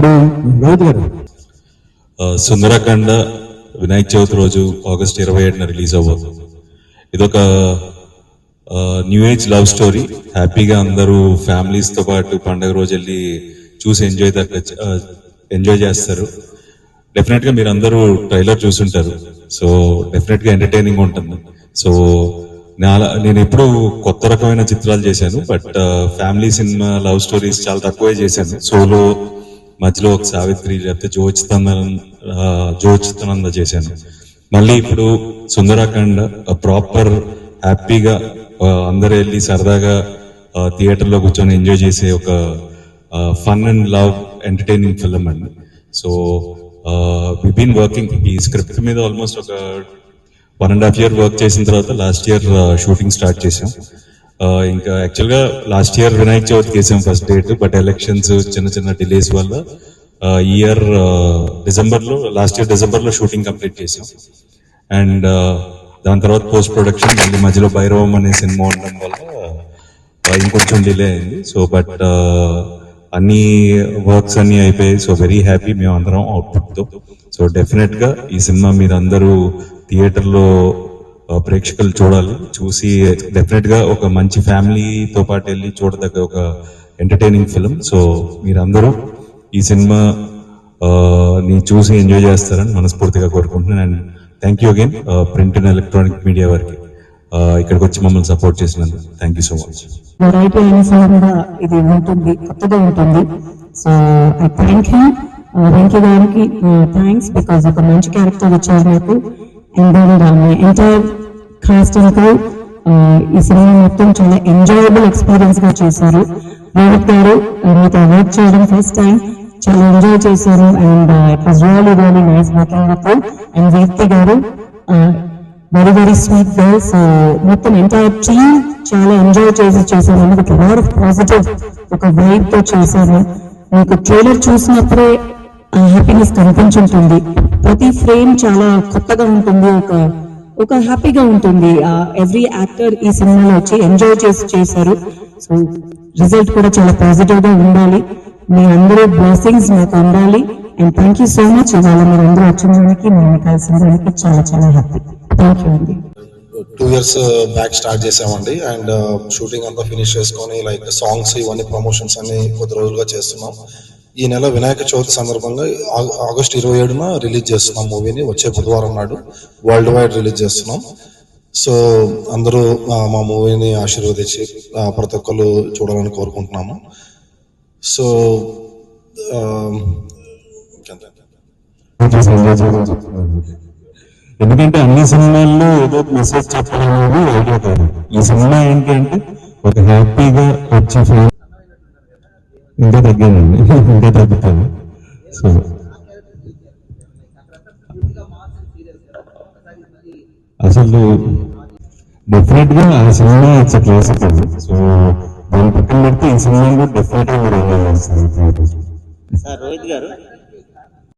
రోహిత్ గారు సుందరకాండ వినాయక చవితి రోజు August 27న release అవ్వబోతుంది. ఇదొక న్యూ ఏజ్ లవ్ స్టోరీ. హ్యాపీగా అందరూ ఫ్యామిలీస్తో పాటు పండగ రోజు వెళ్ళి చూసి ఎంజాయ్ చేస్తారు. డెఫినెట్గా మీరు అందరూ ట్రైలర్ చూసుంటారు. సో డెఫినెట్గా ఎంటర్టైనింగ్ ఉంటుంది. సో నేను ఎప్పుడు కొత్త రకమైన చిత్రాలు చేశాను, but family cinema love stories చాలా తక్కువే చేశాను. సోలో మధ్యలో ఒక సావిత్రి లేకపోతే జోచితానంద చేశాను. మళ్ళీ ఇప్పుడు సుందరాకాండ ప్రాపర్ హ్యాపీగా అందరూ వెళ్ళి సరదాగా థియేటర్లో కూర్చొని ఎంజాయ్ చేసే ఒక fun and love entertaining film అండి. సో వి బీన్ వర్కింగ్ ఈ స్క్రిప్ట్ మీద ఆల్మోస్ట్ ఒక 1.5 year వర్క్ చేసిన తర్వాత లాస్ట్ ఇయర్ షూటింగ్ స్టార్ట్ చేసాం. ఇంకా యాక్చువల్గా లాస్ట్ ఇయర్ వినాయక చవితికి వేసాం ఫస్ట్ డేట్, బట్ ఎలక్షన్స్ చిన్న డిలేస్ వల్ల ఈ ఇయర్ లాస్ట్ ఇయర్ డిసెంబర్లో షూటింగ్ కంప్లీట్ చేసాం. అండ్ దాని తర్వాత పోస్ట్ ప్రొడక్షన్ మళ్ళీ మధ్యలో భైరవం అనే సినిమా ఉండడం వల్ల ఇంకొంచెం డిలే అయింది. సో బట్ అన్ని వర్క్స్ అన్ని అయిపోయాయి. సో వెరీ హ్యాపీ మేము అందరం అవుట్పుట్తో. సో డెఫినెట్గా ఈ సినిమా మీరు అందరూ థియేటర్లో ప్రేక్షకులు చూడాలి. చూసి డెఫినెట్గా ఒక మంచి ఫ్యామిలీతో పాటు వెళ్ళి చూడదగ్గ ఒక ఎంటర్టైనింగ్ ఫిలిం. సో మీరందరూ ఈ సినిమా ని చూసి ఎంజాయ్ చేస్తారని మనస్ఫూర్తిగా కోరుకుంటున్నాను. And thank you again print and electronic media వారికి ఇక్కడికి వచ్చి మమ్మల్ని సపోర్ట్ చేసినందుకు థ్యాంక్ యూ సో మచ్. ఇది ఉంటుంది, కొత్తగా ఉంటుంది. So I thank you Venky గారికి, థ్యాంక్స్ బికాస్ ఒక మంచి క్యారెక్టర్ వచ్చారు నాకు. And then entire cast and crew ఈ సినిమా మొత్తం చాలా ఎంజాయబుల్ ఎక్స్పీరియన్స్ గా చేశారు. రోహిత్ గారు మీతో వర్క్ చేయడం ఫస్ట్ టైం, చాలా ఎంజాయ్ చేశారు. And it was really nice working with you. And వీర్తి గారు వెరీ స్వీట్ గర్ల్. సో మొత్తం ఎంటైర్ టీమ్ చాలా ఎంజాయ్ చేశారు. ఒక లాట్ ఆఫ్ పాజిటివ్ ఒక వైబ్ తో చేశారు. మీకు ట్రైలర్ చూసినప్పుడే హ్యాపీనెస్ కనిపించుంటుంది. ప్రతి ఫ్రేమ్ చాలా కొత్తగా ఉంటుంది, ఒక హ్యాపీగా ఉంటుంది. ఎవ్రీ యాక్టర్ ఈ సినిమాలో వచ్చి ఎంజాయ్ చేశారు. సో రిజల్ట్ కూడా చాలా పాజిటివ్ గా ఉండాలి. మీ అందరూ బ్లెస్సింగ్స్ మాకు అందాలి. And thank you so much. ఇవాళ మీరు అందరూ వచ్చిన దానికి, మేము కలిసిన దానికి చాలా హ్యాపీ. థ్యాంక్ యూ అండి. 2 years బ్యాక్ స్టార్ట్ చేసామండి. అండ్ షూటింగ్ అంతా ఫినిష్ చేసుకొని లైక్ సాంగ్స్ ఇవన్నీ ప్రమోషన్స్ అన్ని కొద్ది రోజులుగా చేస్తున్నాం. ఈ నెల వినాయక చవితి సందర్భంగా ఆగస్ట్ 27న రిలీజ్ చేస్తున్నాం మూవీని. వచ్చే బుధవారం నాడు వరల్డ్ వైడ్ రిలీజ్ చేస్తున్నాం. సో అందరూ మా మూవీని ఆశీర్వదించి ప్రతి ఒక్కరు చూడాలని కోరుకుంటున్నాము. సో ఎందుకంటే అన్ని సినిమాల్లో ఏదో మెసేజ్ చెప్పాలనేది ఐడియా కాదు. ఈ సినిమా ఏంటి అంటే ఒక హ్యాపీగా వచ్చే ఇంకా తగ్గానండి, ఇంకా తగ్గుతాను. సో అసలు డెఫినెట్ గా ఆ సినిమా ఇట్స్ క్లాసికల్. సో దాని పక్కన పెడితే ఈ సినిమా కూడా డెఫినెట్ గా మీరు ఎంజాయ్ చేస్తారు. రోహిత్ గారు